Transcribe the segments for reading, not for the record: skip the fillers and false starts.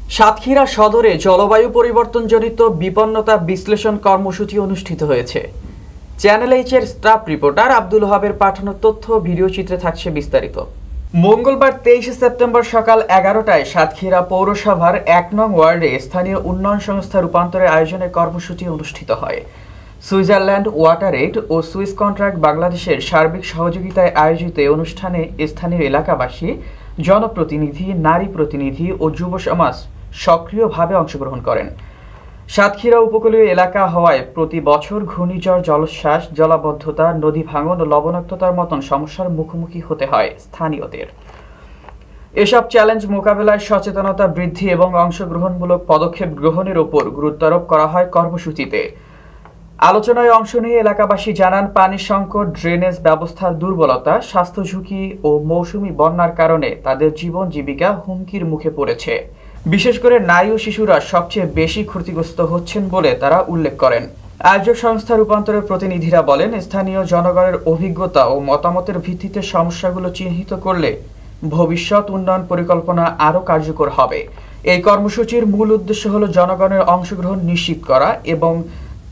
সাতক্ষীরা সদরে জলবায়ু পরিবর্তনজনিত বিপন্নতা বিশ্লেষণ কর্মসূচি অনুষ্ঠিত হয়েছে। চ্যানেল এইচ-এর স্টাফ রিপোর্টার আব্দুল ওহাবের পাঠানো তথ্য ভিডিওচিত্রে থাকছে বিস্তারিত। মঙ্গলবার 23 সেপ্টেম্বর সকাল 11টায় সাতক্ষীরা পৌরসভার 1 নং ওয়ার্ডে স্থানীয় উন্নয়ন সংস্থা রূপান্তরের আয়োজনে কর্মসূচি অনুষ্ঠিত হয়। সুইজারল্যান্ড ওয়াটার এইড ও সুইস কন্ট্রাক্ট বাংলাদেশের সার্বিক সহযোগিতায় আয়োজিত এই অনুষ্ঠানে স্থানীয় এলাকাবাসী, জনপ্রতিনিধি, নারী প্রতিনিধি ও যুব সমাজ সক্রিয়ভাবে অংশগ্রহণ করেন। সাতক্ষীরা উপকূলীয় এলাকা হওয়ায় প্রতি বছর ঘূর্ণিঝড়, জলোচ্ছ্বাস, জলাবদ্ধতা, নদী ভাঙন ও লবণাক্ততার মতন সমস্যার মুখোমুখি হতে হয় স্থানীয়দের। এসব চ্যালেঞ্জ মোকাবেলায় সচেতনতা বৃদ্ধি এবং অংশগ্রহণমূলক পদক্ষেপ গ্রহণের উপর গুরুত্বারোপ করা হয় কর্মসূচিতে। আলোচনায় অংশ নিয়ে এলাকাবাসী জানান, পানির সংকট, ড্রেনেজ ব্যবস্থার দুর্বলতা, স্বাস্থ্য ঝুঁকি ও মৌসুমি বন্যার কারণে তাদের জীবন জীবিকা হুমকির মুখে পড়েছে। বিশেষ করে নারী ও শিশুরা সবচেয়ে বেশি ক্ষতিগ্রস্ত হচ্ছেন বলে তারা উল্লেখ করেন। আয়োজক সংস্থা রূপান্তরের প্রতিনিধিরা বলেন, স্থানীয় জনগণের অভিজ্ঞতা ও মতামতের ভিত্তিতে সমস্যাগুলো চিহ্নিত করলে ভবিষ্যৎ উন্নয়ন পরিকল্পনা আরও কার্যকর হবে। এই কর্মসূচির মূল উদ্দেশ্য হল জনগণের অংশগ্রহণ নিশ্চিত করা এবং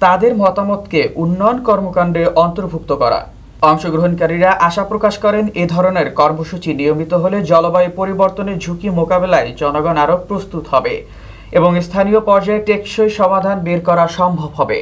তাদের মতামতকে উন্নয়ন কর্মকাণ্ডে অন্তর্ভুক্ত করা। অংশগ্রহণকারীরা আশা প্রকাশ করেন, এ ধরনের কর্মসূচি নিয়মিত হলে জলবায়ু পরিবর্তনের ঝুঁকি মোকাবেলায় জনগণ আরও প্রস্তুত হবে এবং স্থানীয় পর্যায়ে টেকসই সমাধান বের করা সম্ভব হবে।